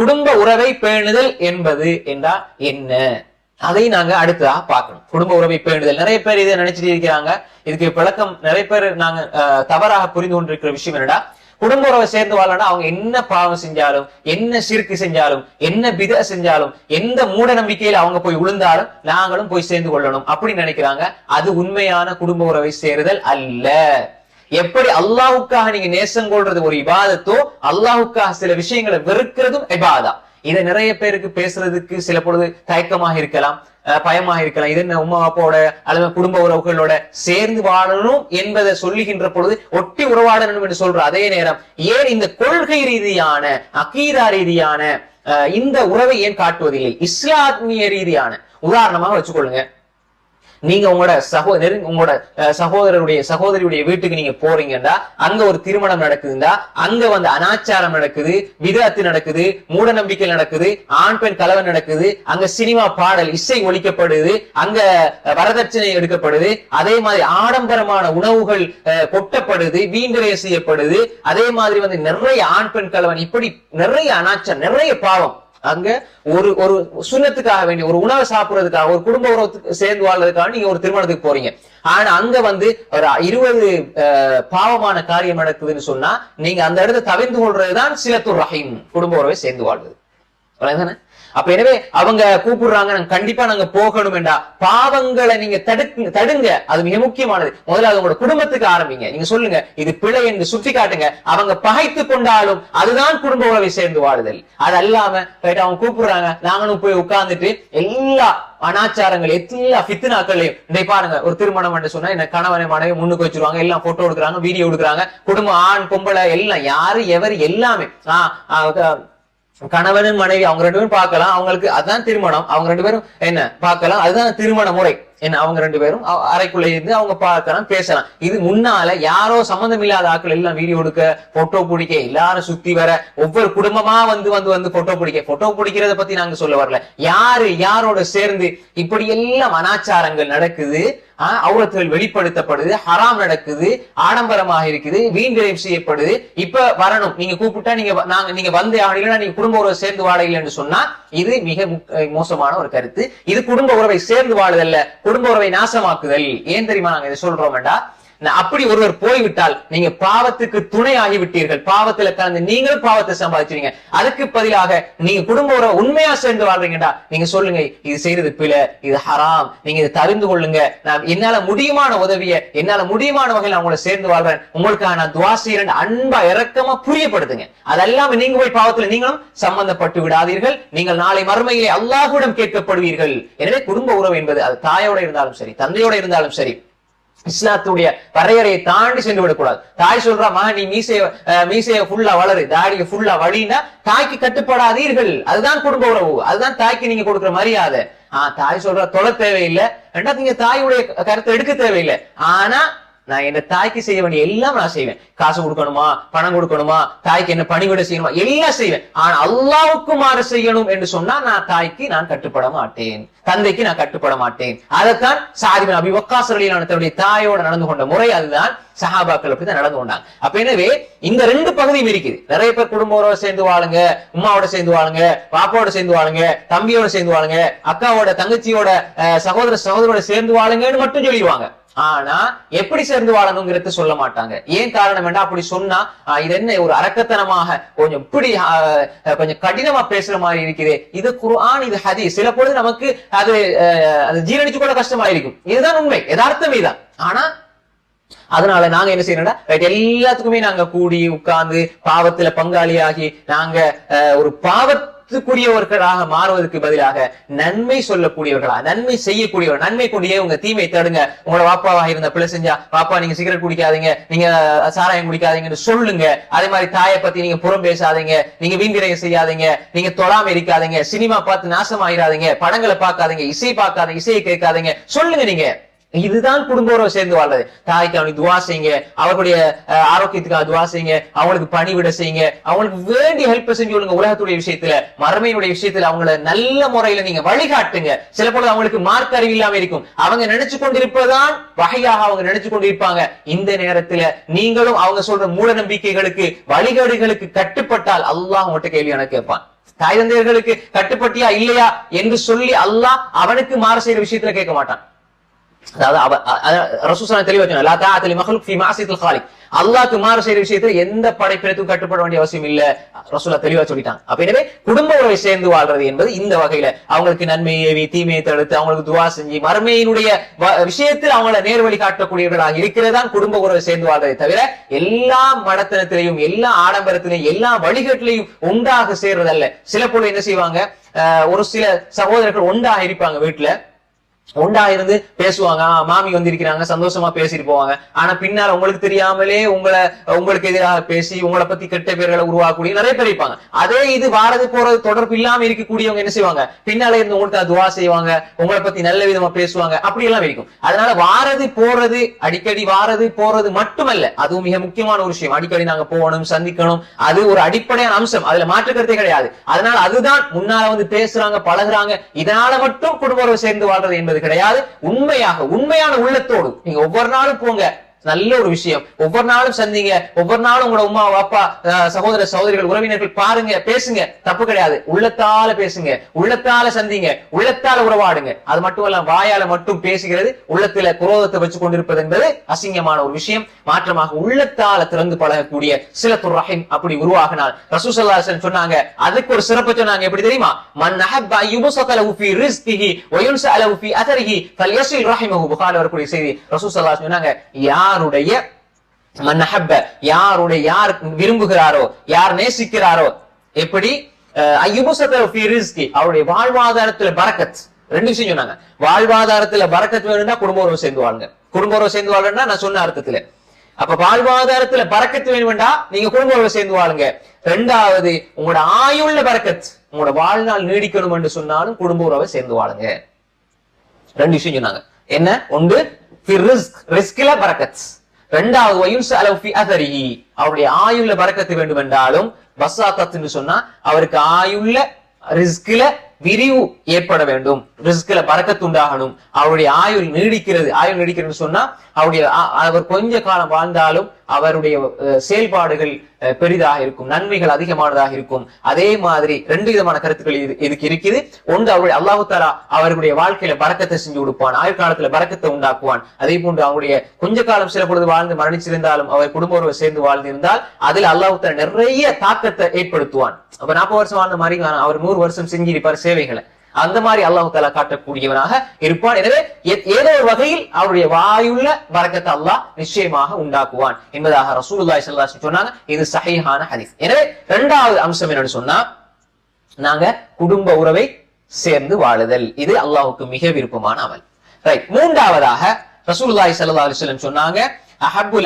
குடும்ப உறவை பேணுதல் என்பது என்றா என்ன, அதை நாங்க அடுத்ததா பார்க்கணும். குடும்ப உறவை பேணுதல், நிறைய பேர் இதை நினைச்சிட்டு இருக்கிறாங்க. இதுக்கு விளக்கம் நிறைய பேர் நாங்க தவறாக புரிந்து கொண்டிருக்கிற விஷயம் என்னடா, குடும்ப உறவை சேர்ந்து வாழனா அவங்க என்ன பாவம் செஞ்சாலும், என்ன சிறுக்கு செஞ்சாலும், என்ன பித செஞ்சாலும், எந்த மூட நம்பிக்கையில அவங்க போய் விழுந்தாலும் நாங்களும் போய் சேர்ந்து கொள்ளணும் அப்படின்னு நினைக்கிறாங்க. அது உண்மையான குடும்ப உறவை சேருதல் அல்ல. எப்படி அல்லாஹ்வுக்காக நீங்க நேசம் கொள்றது ஒரு இபாதத்தோ, அல்லாஹ்வுக்காக சில விஷயங்களை வெறுக்கிறதும் இபாதா. இதை நிறைய பேருக்கு பேசுறதுக்கு சில பொழுது தயக்கமாக இருக்கலாம், பயமாக இருக்கலாம். இது என்ன உமா அப்பாவோட அல்லது குடும்ப உறவுகளோட சேர்ந்து வாழணும் என்பதை சொல்லுகின்ற பொழுது ஒட்டி உறவாடணும் என்று சொல்ற அதே நேரம் ஏன் இந்த கொள்கை ரீதியான அகீதா ரீதியான இந்த உறவை ஏன் காட்டுவதில்லை? இஸ்லாமிய ரீதியான உதாரணமாக வச்சுக்கொள்ளுங்க. நீங்க உங்களோட சகோதரியுடைய வீட்டுக்கு நீங்க போறீங்கன்னா அங்க ஒரு திருமணம் நடக்குதுன்னா அங்க வந்து அனாச்சாரம் நடக்குது, விதத்து நடக்குது, மூட நம்பிக்கை நடக்குது, ஆண் பெண் கலவன் நடக்குது, அங்க சினிமா பாடல் இசை ஒலிக்கப்படுது, அங்க வரதட்சணை எடுக்கப்படுது, அதே மாதிரி ஆடம்பரமான உணவுகள் கொட்டப்படுது, வீண்விரயம் செய்யப்படுது, அதே மாதிரி வந்து நிறைய ஆண் பெண் கலவன், இப்படி நிறைய அனாச்சாரம், நிறைய பாவம். அங்க ஒரு சுண்ணத்துக்காக வேண்டிய ஒரு உணவை சாப்பிடுறதுக்காக, ஒரு குடும்ப உறவுக்கு சேர்ந்து வாழ்றதுக்காக நீங்க ஒரு திருமணத்துக்கு போறீங்க. ஆனா அங்க வந்து ஒரு 20 பாவமான காரியம் நடக்குதுன்னு சொன்னா நீங்க அந்த இடத்தை தவிர்த்து கொள்றதுதான் சிலத்துர் ரஹீம், குடும்ப உறவை சேர்ந்து வாழ்வது. அப்ப எனவே அவங்க கூப்பிடுறாங்க, கண்டிப்பா நாங்க போகணும் என்றா பாவங்களை நீங்க தடுங்க. அது மிக முக்கியமானது. முதல்ல உங்களோட குடும்பத்துக்கு ஆரம்பிங்க. நீங்க சொல்லுங்க இது பிழை என்று சுட்டி காட்டுங்க. அவங்க பகைத்து கொண்டாலும் அதுதான் குடும்ப உறவை சேர்ந்து வாழுதல். அது அல்லாம அவங்க கூப்பிடுறாங்க, நாங்களும் போய் உட்கார்ந்துட்டு எல்லா அனாச்சாரங்கள் எல்லா ஃபித்னாக்களையும் இன்றைய பாருங்க. ஒரு திருமணம் என்று சொன்னா என்ன கணவனை மனைவி முன்னுக்கு வச்சிருவாங்க, எல்லாம் போட்டோ எடுக்கிறாங்க, வீடியோ எடுக்கிறாங்க, குடும்பம் ஆண் பொம்பளை எல்லாம் யாரு எவர் எல்லாமே கணவனும் மனைவி அவங்க 2 பேரும் பார்க்கலாம், அவங்களுக்கு அதுதான் திருமணம். அவங்க 2 பேரும் என்ன பார்க்கலாம், அதுதான் திருமண முறை. என்ன அவங்க 2 பேரும் அறைக்குள்ள இருந்து அவங்க பார்க்கலாம், பேசலாம். இது முன்னால யாரோ சம்பந்தம் இல்லாத ஆட்கள் எல்லாம் வீடியோ எடுக்க, போட்டோ பிடிக்க, எல்லாரும் சுத்தி வர, ஒவ்வொரு குடும்பமா வந்து போட்டோ பிடிக்கிறத பத்தி நாங்க சொல்ல வரல. யாரு யாரோட சேர்ந்து இப்படி எல்லாம் அனாச்சாரங்கள் நடக்குது, அவுரத்துகள் வெளிப்படுத்தப்படுது, ஹராம் நடக்குது, ஆடம்பரமாக இருக்குது, வீண் விரைவு செய்யப்படுது. இப்ப வரணும், நீங்க கூப்பிட்டா நீங்க வந்தே ஆகலாம், நீங்க குடும்ப உறவை சேர்ந்து வாழல என்று சொன்னா இது மிக மோசமான ஒரு கருத்து. இது குடும்ப உறவை சேர்ந்து வாழுதல்ல, குடும்ப உறவை நாசமாக்குதல். ஏன் தெரியுமா நாங்க இதை சொல்றோம்டா, அப்படி ஒருவர் போய்விட்டால் நீங்க பாவத்துக்கு துணை ஆகிவிட்டீர்கள், பாவத்துல கலந்து நீங்களும் பாவத்தை சம்பாதிச்சீங்க. அதுக்கு பதிலாக நீங்க குடும்ப உறவை உண்மையா சேர்ந்து வாழ்றீங்கடா, நீங்க சொல்லுங்க இது செய்யறது பிழை, இது ஹராம், நீங்க இதை தெரிந்து கொள்ளுங்க, நான் என்னால முடியுமான உதவிய, என்னால முடியுமான வகையில் நான் உங்களை சேர்ந்து வாழ்றேன், உங்களுக்காக நான் துஆ செய்யறேன், அன்பா இரக்கமா புரியப்படுத்துங்க. அதெல்லாம் நீங்க போய் பாவத்துல நீங்களும் சம்பந்தப்பட்டு விடாதீர்கள். நீங்கள் நாளை மறுமையிலே அல்லாஹ்விடம் கேட்கப்படுவீர்கள். எனவே குடும்ப உறவு என்பது அது தாயோட இருந்தாலும் சரி, தந்தையோட இருந்தாலும் சரி, இஸ்லாத்துடைய வரையறையை தாண்டி சென்று விடக்கூடாது. தாய் சொல்றா, மகன் நீ மீசைய ஃபுல்லா வளரு, தாடிய ஃபுல்லா வழின்னா தாய்க்கு கட்டுப்படாதீர்கள். அதுதான் குடும்ப உறவு, அதுதான் தாய்க்கு நீங்க கொடுக்குற மரியாதை. தாய் சொல்ற தொலை தேவையில்லை, ரெண்டாவது நீங்க தாயுடைய கருத்தை எடுக்க தேவையில்லை. ஆனா நான் என் தாய்க்கு செய்ய வேண்டிய எல்லாம் நான் செய்வேன். காசு கொடுக்கணுமா, பணம் கொடுக்கணுமா, தாய்க்கு என்ன பணிவிட செய்யணுமா, எல்லாம் செய்வேன். ஆனா அல்லாஹ்வுக்கு மாறு செய்யணும் என்று சொன்னா நான் தாய்க்கு நான் கட்டுப்பட மாட்டேன், தந்தைக்கு நான் கட்டுப்பட மாட்டேன். அதைத்தான் சாத் இப்னு அபீ வக்காஸ் ரலியல்லாஹு அன்ஹு தன்னுடைய தாயோட நடந்து கொண்ட முறை, அதுதான் சஹாபாக்கள் அப்படிதான் நடந்து கொண்டாங்க. அப்ப எனவே இந்த 2 பகுதியும் இருக்குது. நிறைய பேர் குடும்ப உறவோட சேர்ந்து வாழுங்க, உமாவோட சேர்ந்து வாழுங்க, பாப்பாவோட சேர்ந்து வாழுங்க, தம்பியோட சேர்ந்து வாழுங்க, அக்காவோட தங்கச்சியோட சகோதரோட சேர்ந்து வாழுங்கன்னு மட்டும் சொல்லிடுவாங்க. ஆனா எப்படி சேர்ந்து வாழணுங்கிறது சொல்ல மாட்டாங்க. ஏன் காரணம் வேண்டாம், அப்படி சொன்னா இது என்ன ஒரு அரக்கத்தனமாக கொஞ்சம் இப்படி கொஞ்சம் கடினமா பேசுற மாதிரி இருக்குது. இது குர்ஆன், இது ஹதீஸ். சில பொழுது நமக்கு அது ஜீரணிச்சு கூட கஷ்டமா இருக்கும். இதுதான் உண்மை, யதார்த்தம் இதுதான். ஆனா அதனால நாங்க என்ன செய்யணும்னா எல்லாத்துக்குமே நாங்க கூடி உட்கார்ந்து பாவத்துல பங்காளியாகி நாங்க ஒரு பாவத்துக்குரியவர்களாக மாறுவதற்கு பதிலாக நன்மை சொல்லக்கூடியவர்களா, நன்மை செய்யக்கூடியவர், நன்மை கொண்டே உங்க தீமை தடுங்க. உங்களோட வாப்பாவாக இருந்த பிள்ளை செஞ்சா, வாப்பா நீங்க சிகரெட் குடிக்காதீங்க, நீங்க சாராயம் குடிக்காதீங்கன்னு சொல்லுங்க. அதே மாதிரி தாயை பத்தி நீங்க புறம் பேசாதீங்க, நீங்க வீண்விரயம் செய்யாதீங்க, நீங்க தொழாம இருக்காதீங்க, சினிமா பார்த்து நாசமாயிராதீங்க, படங்களை பார்க்காதீங்க, இசை பார்க்காதீங்க, இசையை கேட்காதீங்க, சொல்லுங்க. நீங்க இதுதான் குடும்ப உறவு சேர்ந்து வாழ்றது. தாய்க்கு அவனுக்கு துவா செய்யுங்க, அவர்களுடைய ஆரோக்கியத்துக்காக துவா செய்யுங்க, அவங்களுக்கு பணிவிட செய்யுங்க, அவங்களுக்கு வேண்டிய ஹெல்ப் செஞ்சு விடுங்க. உலகத்துடைய விஷயத்துல, மறுமையினுடைய விஷயத்துல அவங்கள நல்ல முறையில நீங்க வழிகாட்டுங்க. சில பொழுது அவங்களுக்கு மார்க் அறிவு இல்லாம இருக்கும், அவங்க நினைச்சு கொண்டிருப்பதான் வகையாக அவங்க நினைச்சு கொண்டிருப்பாங்க. இந்த நேரத்துல நீங்களும் அவங்க சொல்ற மூட நம்பிக்கைகளுக்கு, வழிகாடுகளுக்கு கட்டுப்பட்டால் அல்லாஹ் உங்கள்கிட்ட கேள்வி கேட்பான். தாய் தந்தையர்களுக்கு கட்டுப்பட்டியா இல்லையா என்று சொல்லி அல்லாஹ் அவனுக்கு மாறு செய்யற விஷயத்துல கேட்க மாட்டான். அதாவது ரசூல் தெளிவா சொன்னார், லா தஆத லிமக்லூக் ஃபீ மஅசியத்தில் காலிக். அல்லாஹ்க்கு மாறு செய்யற விஷயத்துல எந்த படைப்பினத்துக்கும் கட்டுப்பட வேண்டிய அவசியம் இல்ல. ரசூலா தெளிவா சொல்லிட்டாங்க. அப்ப எனவே குடும்ப உறவை சேர்ந்து வாழ்றது என்பது இந்த வகையில அவங்களுக்கு நன்மையை ஏவி தீமையை தடுத்து அவங்களுக்கு துவா செஞ்சு மறுமையினுடைய விஷயத்தில் அவங்கள நேர்வழி காட்டக்கூடியவர்களாக இருக்கிறதான் குடும்ப உறவை சேர்ந்து வாழ்றதை தவிர எல்லா மடத்தனத்திலையும் எல்லா ஆடம்பரத்திலையும் எல்லா வழிகட்டிலையும் ஒன்றாக சேர்றதல்ல. சில போல என்ன செய்வாங்க, ஒரு சில சகோதரர்கள் ஒன்றாக இருப்பாங்க, வீட்டுல ஒண்டா இருந்து பேசுவாங்க, மாமி வந்திருக்கிறாங்க சந்தோஷமா பேசிட்டு போவாங்க. ஆனா பின்னால உங்களுக்கு தெரியாமலே உங்களுக்கு எதிராக பேசி உங்களை பத்தி கெட்ட பேர்களை உருவாக்கக்கூடிய நிறைய பேர் இருப்பாங்க. அதே இது வாரது போறது தொடர்பு இல்லாம இருக்கக்கூடியவங்க என்ன செய்வாங்க, பின்னால இருந்து உங்களுக்கு துவா செய்வாங்க, உங்களை பத்தி நல்ல விதமா பேசுவாங்க, அப்படி எல்லாம் இருக்கும். அதனால வாரது போறது, அடிக்கடி வாரது போறது மட்டுமல்ல, அதுவும் மிக முக்கியமான ஒரு விஷயம். அடிக்கடி நாங்க போகணும், சந்திக்கணும், அது ஒரு அடிப்படையான அம்சம், அதுல மாற்றுக்கருத்தே கிடையாது. அதனால அதுதான் முன்னால வந்து பேசுறாங்க, பழகுறாங்க, இதனால மட்டும் குடும்ப உறவு சேர்ந்து வாழ்றது என்பது கிடையாது. உண்மையான உள்ளத்தோடு நீங்க ஒவ்வொரு நாளும் போங்க, நல்ல ஒரு விஷயம். ஒவ்வொரு நாளும் சந்திங்க, ஒவ்வொரு நாளும் உங்களோட உமா அப்பா சகோதர சகோதரிகள் உறவினர்கள் பாருங்க, பேசுங்க, தப்பு கிடையாது. உள்ளத்தால பேசுங்க, உள்ளத்தால சந்திங்க, உள்ளத்தால உறவாடுங்க. அது மட்டுமல்ல, வாயால மட்டும் பேசுகிறது உள்ளத்துல குரோதத்தை வச்சு கொண்டிருப்பது என்பது அசிங்கமான ஒரு விஷயம். மாற்றமாக உள்ளத்தால திறந்து பழகக்கூடிய சிலத்துர் ரஹீம் அப்படி உருவாகினால் ரசூல் ஸல்லல்லாஹு அலைஹி வஸல்லம் சொன்னாங்க, அதுக்கு ஒரு சிறப்பு சொன்னாங்க. எப்படி தெரியுமா? மன் அஹப்ப யுபஸத லஹு ஃபீ ரிஸ்கிஹி வ யுன்ஸஅ லஹு ஃபீ அஸரிஹி ஃபல்யஸில் ரஹிமஹு. புகாரி வரக்கூடிய செய்தி. ரசூல் ஸல்லல்லாஹு அலைஹி வஸல்லம் சொன்னாங்க, யார் விரும்புகிறாரோ, யார் நேசிக்கிறாரோ, எப்படி அவருடைய வாழ்வாதாரத்துல பரக்கத். ரெண்டு விஷயம் சொன்னாங்க. வாழ்வாதாரத்துல பரக்கத் வேணும்னா குடும்ப உறவு சேர்ந்து வாழுங்க. குடும்ப உறவு சேர்ந்து வாழணும்னா நான் சொன்ன அர்த்தத்துல. அப்ப வாழ்வாதாரத்துல பரக்கத்து வேணும்டா நீங்க குடும்ப உறவு சேர்ந்து வாழுங்க. ரெண்டாவது, உங்களோட ஆயுள்ல பரக்கத், உங்களோட வாழ்நாள் நீடிக்கணும் என்று சொன்னாலும் குடும்ப உறவை சேர்ந்து வாழுங்க. ரெண்டு விஷயம் சொன்னாங்க. என்ன? ஒன்று ரிஸ்கில பரக்கத், இரண்டாவது அவருடைய ஆயுள்ல பரக்கத்து வேண்டும் என்றாலும் பசாத்தத் என்று சொன்னா அவருக்கு ஆயுள்ல ரிஸ்கில விரிவு ஏற்பட வேண்டும், ரிஸ்கில பரக்கத்து உண்டாகணும், அவருடைய ஆயுள் நீடிக்கிறது சொன்னா அவர் கொஞ்ச காலம் வாழ்ந்தாலும் அவருடைய செயல்பாடுகள் பெரிதாக இருக்கும், நன்மைகள் அதிகமானதாக இருக்கும். அதே மாதிரி ரெண்டு விதமான கருத்துக்கள் இதுக்கு இருக்குது. ஒன்று, அவருடைய அல்லாஹ் தஆலா அவருடைய வாழ்க்கையில பரக்கத்தை செஞ்சு கொடுப்பான், ஆயுள் காலத்துல பரக்கத்தை உண்டாக்குவான். அதே போன்று அவருடைய கொஞ்ச காலம் சில பொழுது வாழ்ந்து மரணிச்சிருந்தாலும் அவர் குடும்ப உறவை சேர்ந்து வாழ்ந்திருந்தால் அதில் அல்லாஹ் தஆலா நிறைய தாக்கத்தை ஏற்படுத்துவான். அப்ப 40 வருஷம் வாழ்ந்த மாதிரி அவர் 100 வருஷம் செஞ்சிருப்பார் சேவைகளை. அந்த மாதிரி அல்லாஹ் தஆலா காட்டக்கூடியவனாக இருப்பான். எனவே ஏதோ ஒரு வகையில் அவருடைய வாயுள்ள பரக்கத்தை அல்லாஹ் நிச்சயமாக உண்டாக்குவான் என்பதாக ரசூலுல்லாஹி ஸல்லல்லாஹு அலைஹி வஸல்லம் சொன்னாங்க. இது சஹீஹான ஹதீஸ். எனவே இரண்டாவது அம்சம் என்னன்னு சொன்னா, நாங்க குடும்ப உறவை சேர்ந்து வாழுதல். இது அல்லாஹ்வுக்கு மிக விருப்பமான அமல். ரைட். மூன்றாவதாக ரசூலுல்லாஹி ஸல்லல்லாஹு அலைஹி வஸல்லம் சொன்னாங்க, அஹப்புல்